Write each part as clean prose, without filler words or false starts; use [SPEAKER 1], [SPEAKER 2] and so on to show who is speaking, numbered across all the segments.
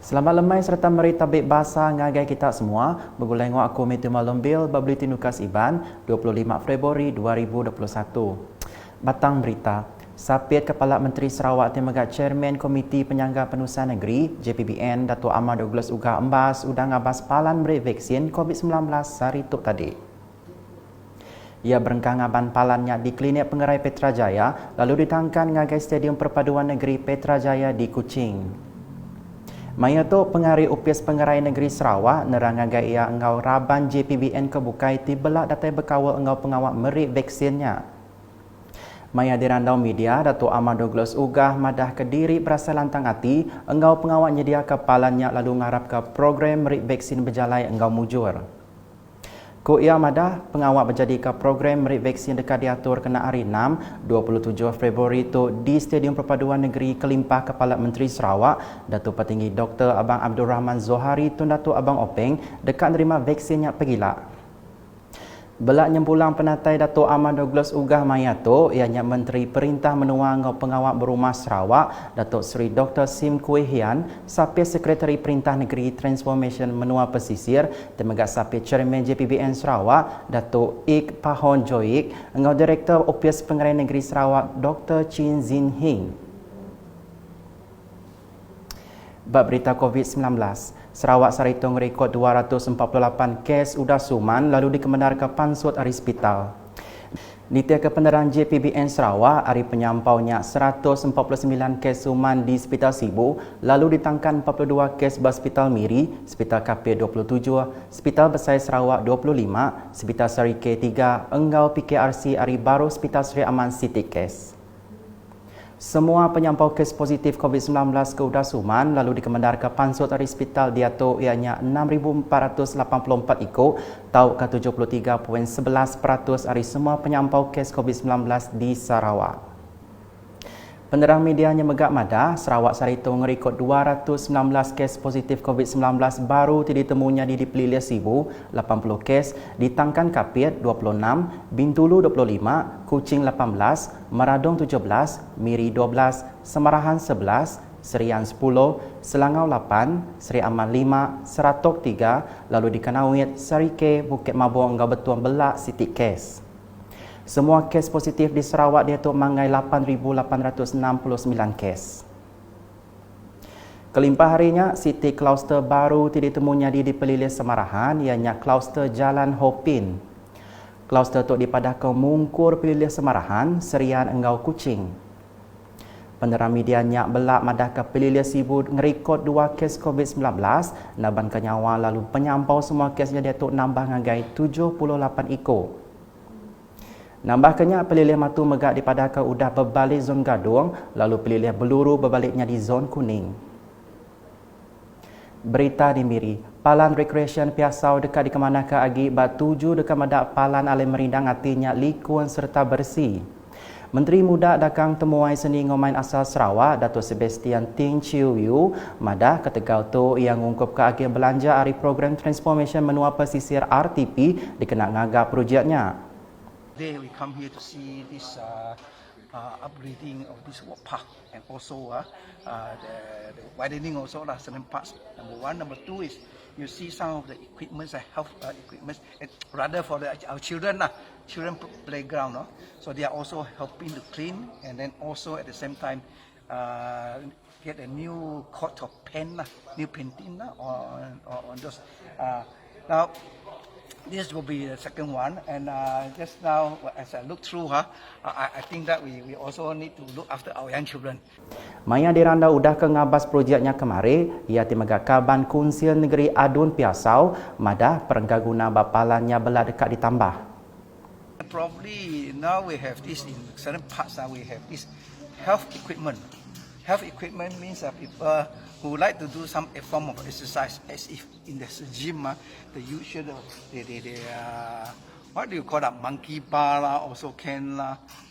[SPEAKER 1] Selamat lemai serta meri tabik bahasa ngagai kita semua. Begulengok aku Metu Malombil Babli Tinukas Iban 25 Februari 2021. Batang berita. Sapit Kepala Menteri Sarawak Temegat Chairman Komiti Penyangga Penurusan Negeri JPBN Datuk Ahmad Douglas Uga embas udang abas palan beri vaksin COVID-19 hari tu tadi. Ia berengkang aban palannya di Klinik Pengerai Petrajaya lalu ditangkan ngagai Stadium Perpaduan Negeri Petrajaya di Kuching. Maya tu pengarih UPS Pengerai Negeri Sarawak nerang ngagai ia engau raban JPBN kebukai tibelak datai berkawal engau pengawak meri vaksinnya. Maya dirandau media, Datuk Ahmad Douglas Ugah madah Kediri berasa lantang hati, engau pengawak nyedia kepalannya lalu ngarap ke program merik vaksin berjalai engau mujur. Ku ia madah pengawak berjadi ke program merik vaksin dekat diatur kena hari 6, 27 Februari itu di Stadium Perpaduan Negeri Kelimpah Kepala Menteri Sarawak, Datuk Petinggi Dr. Abang Abdul Rahman Zohari Tun Datuk Abang Openg dekat nerima vaksinnya pergila. Belak nyempulang penatai Datuk Ahmad Douglas Ugah Maya tu, ianya Menteri Perintah Menua Ngau Pengawak Berumah Sarawak, Datuk Seri Dr. Sim Kue Hian, Sapit Sekretari Perintah Negeri Transformation Menua Pesisir, Temegat Sapit Chairman JPBN Sarawak, Datuk Ik Pahon Joik, Ngau Direktur UPS Pengerai Negeri Sarawak, Dr. Chin Zin Hing. Bab berita COVID-19. Sarawak Saritung rekod 248 kes udah suman lalu dikemendarkan pansut dari hospital. Nitia kepeneran JPBN Sarawak, hari penyampaunya 149 kes suman di Hospital Sibu, lalu ditangkan 42 kes di Hospital Miri, Hospital KP 27, Hospital Besar Sarawak 25, Hospital Seri K3, Enggau PKRC hari baru Hospital Seri Aman City kes. Semua penyampau kes positif COVID-19 ke Udah Suman lalu dikemendarkan pansut dari hospital diatur ianya 6,484 ikut tau ke 73.11% dari semua penyampau kes COVID-19 di Sarawak. Penerang medianya megak madah, Sarawak Saritung merekod 219 kes positif COVID-19 baru ditemunya di Pelilih Sibu, 80 kes, di Tangkan Kapit 26, Bintulu 25, Kuching 18, Meradong 17, Miri 12, Semarahan 11, Serian 10, Selangau 8, Seri Aman 5, Seratok 3, lalu di Kanawit, Sarike, Bukit Mabung, Enggau Betuan Belak, Siti Kes. Semua kes positif di Sarawak diatur mangai 8,869 kes. Kelimpah harinya, Siti kluster baru ditemunya di Pelilih Semarahan, ianya kluster Jalan Hopin. Kluster itu dipadahkan Mungkur Pelilih Semarahan, Serian Enggau Kuching. Penerang medianya belak madah ke Pelilih Sibu ngerekod 2 kes COVID-19, naban ke nyawa lalu penyampau semua kesnya diatur nambah ngagai 78 ikut. Nambahkannya Pelilih Matu megak dipadahkan udah berbalik zon Gadung, lalu Pelilih Beluru berbaliknya di zon Kuning. Berita di Miri, Palan Recreation Piasau dekat di kemanakah agi batuju dekat madak Palan Alim Merindang artinya likuan serta bersih. Menteri Muda Dakang Temuai Seni Ngomain Asal Sarawak, Datuk Sebastian Ting Chiu Yu, madah ketegau tu yang ngungkup ke agi belanja hari program Transformation Menua Pesisir RTP dikenal ngagak projeknya.
[SPEAKER 2] Today we come here to see this upgrading of this walk park and also the widening also certain parts. Number one, number two is you see some of the equipments, health equipments, rather for our children, children playground. So they are also helping to clean and then also at the same time get a new coat of pen, new painting on those. Now. This will be the second one, and just now, as I look through, I think that we also need to look after our young children.
[SPEAKER 1] Maya diranda udah ke ngabas projeknya kemari, ia timagak Kaban Kunsil Negeri Adun Piasau, madah perenggaguna bapalannya belak dekat ditambah.
[SPEAKER 2] Probably now we have this in certain parts. We have this health equipment. Health equipment means that people who like to do some form of exercise, as if in the gym, the usual, what do you call that, monkey bar also can,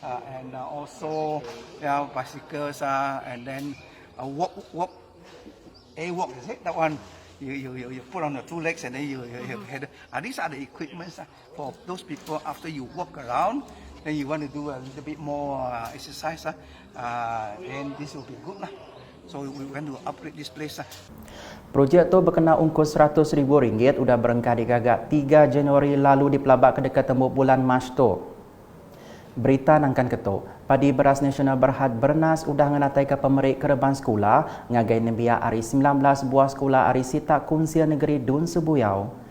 [SPEAKER 2] and also bicycles, and then walk, is it that one? You put on the 2 legs and then you head. These are the equipments for those people after you walk around. Then you want to do a little bit more exercise, then this will be good. So we want to upgrade this place.
[SPEAKER 1] Projek tu berkena ungkos RM100,000 udah berengkah digagak 3 Januari lalu di pelabak kedekat tembuk bulan Mac tu. Berita nangkan ketuk. Padi beras nasional berhad bernas udah ngenatai ke pemerik kereban sekolah ngagai nembia hari 19 buah sekolah hari Sita Kunsia Negeri Dun Sebuyau.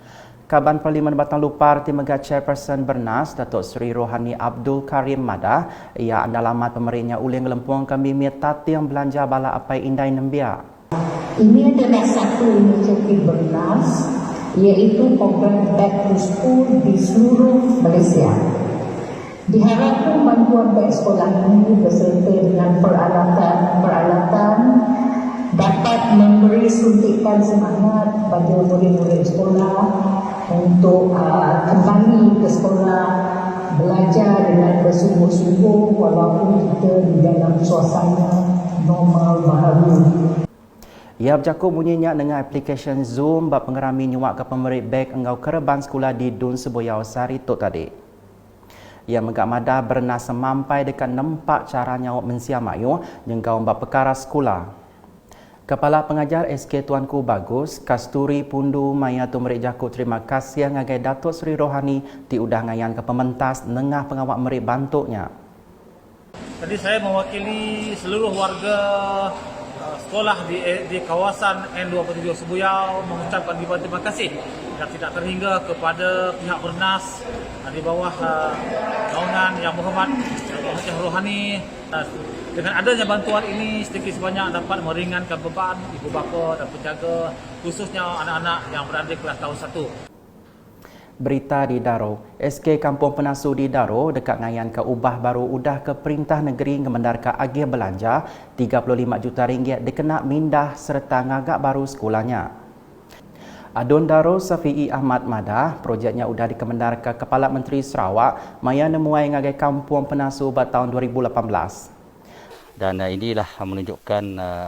[SPEAKER 1] Kaban Parlimen Batang Lupar Timegat Chairperson Bernas Datuk Seri Rohani Abdul Karim Madah ia andalamat pemeriknya uling lempuang kami tatiang belanja bala apai indai nembia.
[SPEAKER 3] Ini adalah satu inisiatif Bernas iaitu program Back to School di seluruh Malaysia. Diharapkan bantuan baik sekolah ini beserta dengan peralatan dapat memberi suntikan semangat bagi murid-murid sekolah untuk kembali ke sekolah, belajar dengan bersungguh-sungguh walaupun kita di dalam suasana normal baru.
[SPEAKER 1] Ia bercakup bunyinya dengan aplikasi Zoom bab pengerami nyuak ke pemerik beg engau kereban sekolah di Dun Sebuyau Saritok tadi. Ia megak madah bernas semampai dekat nempak cara nyawak mensiamayu jengkau bab perkara sekolah. Kepala Pengajar SK Tuanku Bagus, Kasturi Pundu Maya Tumerik Jakut terima kasih ngagai Datuk Seri Rohani diudah ngayan ke pementas nengah pengawak merik bantuknya.
[SPEAKER 4] Tadi saya mewakili seluruh warga sekolah di kawasan N27 Sebuyau mengucapkan terima kasih dan tidak terhingga kepada pihak Bernas di bawah naungan Yang Berhormat Encik Rohani. Dengan adanya bantuan ini sedikit sebanyak dapat meringankan beban ibu bapa dan penjaga khususnya anak-anak yang berada di kelas tahun 1.
[SPEAKER 1] Berita di Daro, SK Kampung Penasu di Daro dekat ngayan ke ubah baru udah ke Perintah Negeri ngemendar ke agih belanja RM35 juta dikena mindah serta ngagak baru sekolahnya. Adun Daro Safi'i Ahmad Madah, projeknya udah dikemendar ke Kepala Menteri Sarawak maya nemuai ngagai Kampung Penasu bat tahun 2018.
[SPEAKER 5] Dan inilah menunjukkan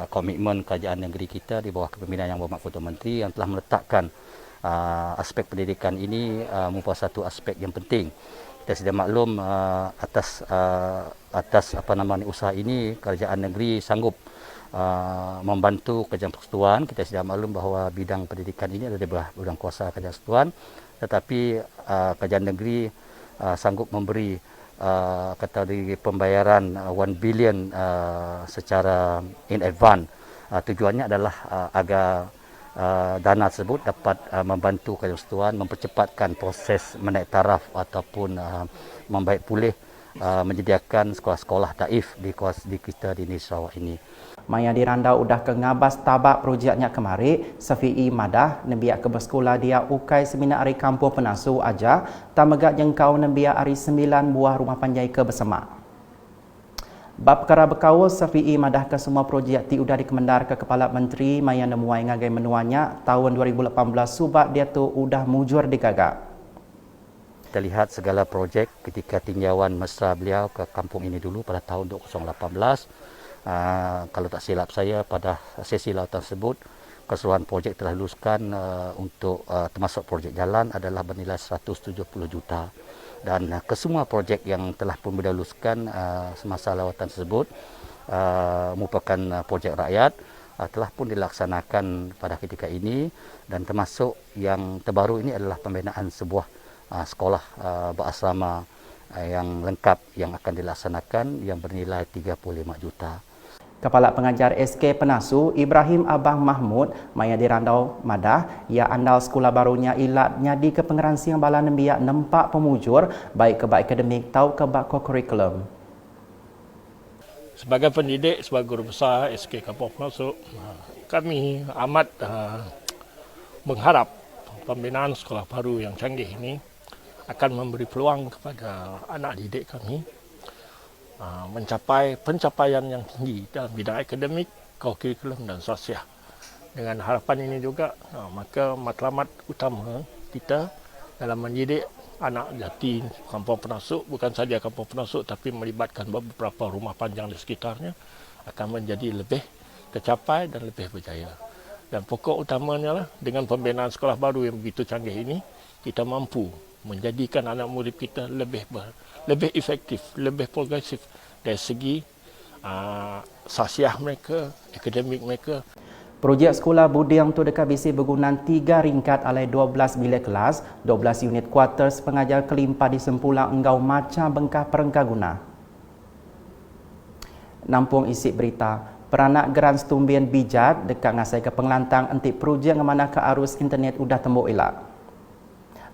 [SPEAKER 5] komitmen kerajaan negeri kita di bawah kepimpinan Yang Berhormat Perdana Menteri yang telah meletakkan aspek pendidikan ini merupakan satu aspek yang penting. Kita sedia maklum atas usaha ini kerajaan negeri sanggup membantu kerajaan persekutuan. Kita sedia maklum bahawa bidang pendidikan ini ada di bawah bidang kuasa kerajaan persekutuan, tetapi kerajaan negeri sanggup memberi kata di pembayaran 1 bilion secara in advance. Tujuannya adalah agar dana tersebut dapat membantu kerajaan persekutuan mempercepatkan proses menaik taraf ataupun membaik pulih menyediakan sekolah-sekolah taif di kita di negeri Sarawak ini.
[SPEAKER 1] Maya dirandau udah ke ngabas tabak projeknya kemari, Safi'i Madah nembiak ke bersekolah dia ukai seminar hari Kampung Penasu aja, tamegak jengkau nembiak hari 9 buah rumah panjai ke bersama. Bab perkara berkawal, Safi'i Madah ke semua projek ti udah dikemendar ke Kepala Menteri maya nemuai ngagai menuanya tahun 2018 subat dia tu udah mujur digagak.
[SPEAKER 5] Kita lihat segala projek ketika tinjauan mesra beliau ke kampung ini dulu pada tahun 2018. Kalau tak silap saya pada sesi lautan tersebut keseluruhan projek telah diluluskan untuk termasuk projek jalan adalah bernilai 170 juta dan kesemua projek yang telah pun diluluskan semasa lawatan tersebut merupakan projek rakyat telah pun dilaksanakan pada ketika ini dan termasuk yang terbaru ini adalah pembinaan sebuah sekolah berasrama yang lengkap yang akan dilaksanakan yang bernilai 35 juta.
[SPEAKER 1] Kepala Pengajar SK Penasu, Ibrahim Abang Mahmud, maya dirandau Madah, ia andal sekolah barunya ilat nyadi ke pengeransi yang bala nembiak nempak pemujur, baik ke bak akademik tau ke bak kurikulum.
[SPEAKER 6] Sebagai pendidik, sebagai guru besar SK Kampung Penasu, kami amat mengharap pembinaan sekolah baru yang canggih ini akan memberi peluang kepada anak didik kami mencapai pencapaian yang tinggi dalam bidang akademik, kurikulum dan sosial. Dengan harapan ini juga, maka matlamat utama kita dalam mendidik anak jati Kampung Penasu, bukan saja Kampung Penasu tapi melibatkan beberapa rumah panjang di sekitarnya, akan menjadi lebih tercapai dan lebih berjaya. Dan pokok utamanya lah, dengan pembinaan sekolah baru yang begitu canggih ini, kita mampu menjadikan anak murid kita lebih efektif, lebih progresif dari segi sosial mereka, akademik mereka.
[SPEAKER 1] Projek sekolah Budiang tu dekat bisi berguna 3 ringkat alai 12 bilik kelas, 12 unit quarters pengajar kelimpa di sempulang enggau macam bengkah perengkah guna. Nampung isi berita, peranak Geran Stumbian bijat dekat ngasai ke pengelantang entik projek ngemana ke arus internet udah tembuk elak.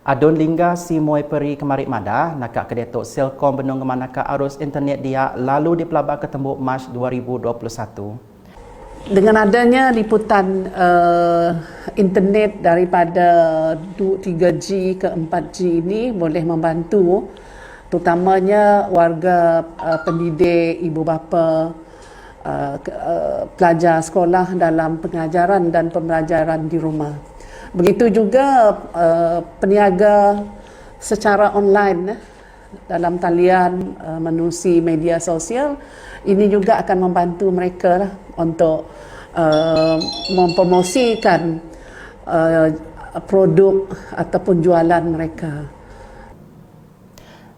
[SPEAKER 1] Adon lingga si Moy Peri kemarik madah nakak kedetok Selcom benung ngemana ke arus internet dia lalu dipelabak ke tembuk Mac 2021.
[SPEAKER 7] Dengan adanya liputan internet daripada 3G ke 4G ini boleh membantu terutamanya warga pendidik, ibu bapa, pelajar sekolah dalam pengajaran dan pembelajaran di rumah. Begitu juga peniaga secara online dalam talian menerusi media sosial, ini juga akan membantu mereka lah untuk mempromosikan produk ataupun jualan mereka.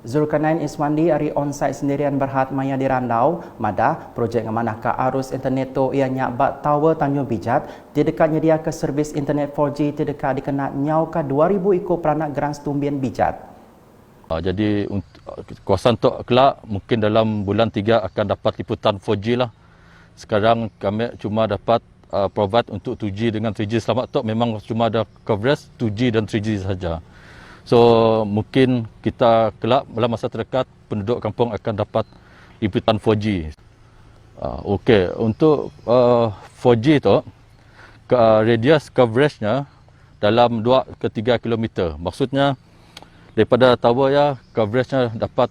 [SPEAKER 1] Zulkarnain Iswandi hari onsite sendirian berhad maya di Randau, madah projek ngemanaka arus internet tu ia nyabak tower Tanjung Bijat di dekat nyedia ke servis internet 4G di dekat dikenal nyau ke 2000 ikut peranak Geran Stumbian Bijat.
[SPEAKER 8] Jadi kawasan Tok kelak mungkin dalam bulan 3 akan dapat liputan 4G lah. Sekarang kami cuma dapat provide untuk 2G dengan 3G selamat Tok memang cuma ada coverage 2G dan 3G saja. So mungkin kita kelak dalam masa terdekat penduduk kampung akan dapat liputan 4G. Okey, untuk 4G tu radius coverage-nya dalam 2 ke 3 km. Maksudnya daripada tower ya coverage-nya dapat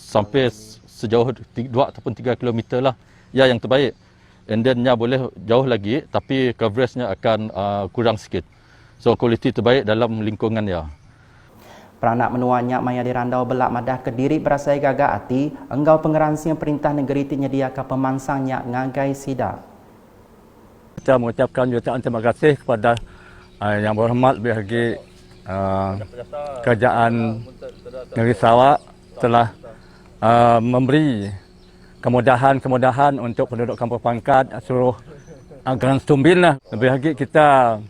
[SPEAKER 8] sampai sejauh 2 ataupun 3 km lah. Ya yang terbaik. And then-nya boleh jauh lagi tapi coverage-nya akan kurang sikit. So kualiti terbaik dalam lingkungan ya.
[SPEAKER 1] Peranak menuanya maya di Randau belak madah Kediri berasai gagak hati enggau pengeransi perintah negeri tinyedia ke pemansangnya ngagai sida.
[SPEAKER 9] Kita mengucapkan jutaan terima kasih kepada Yang Berhormat BHG Kerajaan Negeri Sarawak telah memberi kemudahan-kemudahan untuk penduduk Kampung Pangkat seluruh Geran Stumbian lah. BHG kita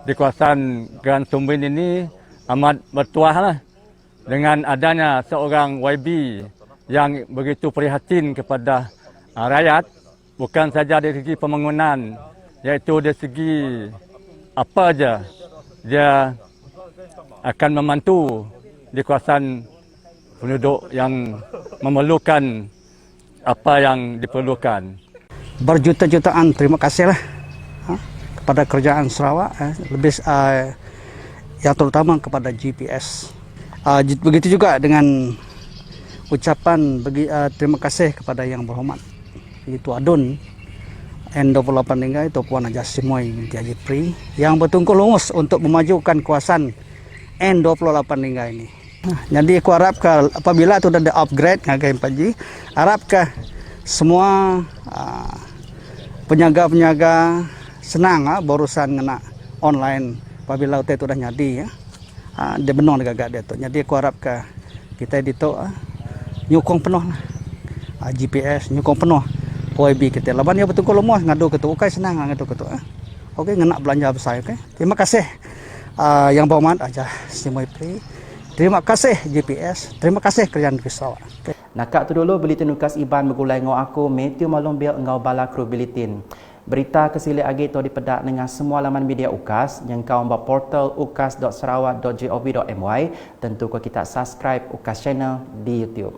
[SPEAKER 9] di kawasan Geran Stumbian ini amat bertuah lah dengan adanya seorang YB yang begitu prihatin kepada rakyat, bukan saja dari segi pembangunan, iaitu dari segi apa saja dia akan membantu di kawasan penduduk yang memerlukan apa yang diperlukan.
[SPEAKER 10] Berjuta-jutaan terima kasihlah kepada Kerajaan Sarawak, lebih yang terutama kepada GPS. Begitu juga dengan ucapan terima kasih kepada Yang Berhormat iaitu Adun N28 Linggai itu Puan Haji Simoy binti Haji Pri yang bertungkul lumus untuk memajukan kawasan N28 Linggai ini. Jadi aku harap apabila itu sudah di-upgrade ngagai 4G, harap semua penyaga-penyaga senang berurusan dengan online apabila itu sudah nyadi ya. Dia benar gagak dia tu. Jadi aku harap kita itu nyukong penuh lah. GPS nyukong penuh OIB kita. Laban dia betul lemas ngadu ke tu. Okey senang ngadu ke tu. Okey ngenak belanja besar okey. Terima kasih Yang Berhormat Haji Simoy Pri. Terima kasih GPS. Terima kasih Kerajaan Negeri Sarawak. Okay.
[SPEAKER 1] Nakak tu dulu beli tenukas iban bergulai ngau aku Matthew Malumbil engau bala kru bilitin. Berita kesilik agi tu dipedak dengan semua laman media UKAS yang kau membuat portal ukas.sarawak.gov.my. Tentu kau kita subscribe UKAS channel di YouTube.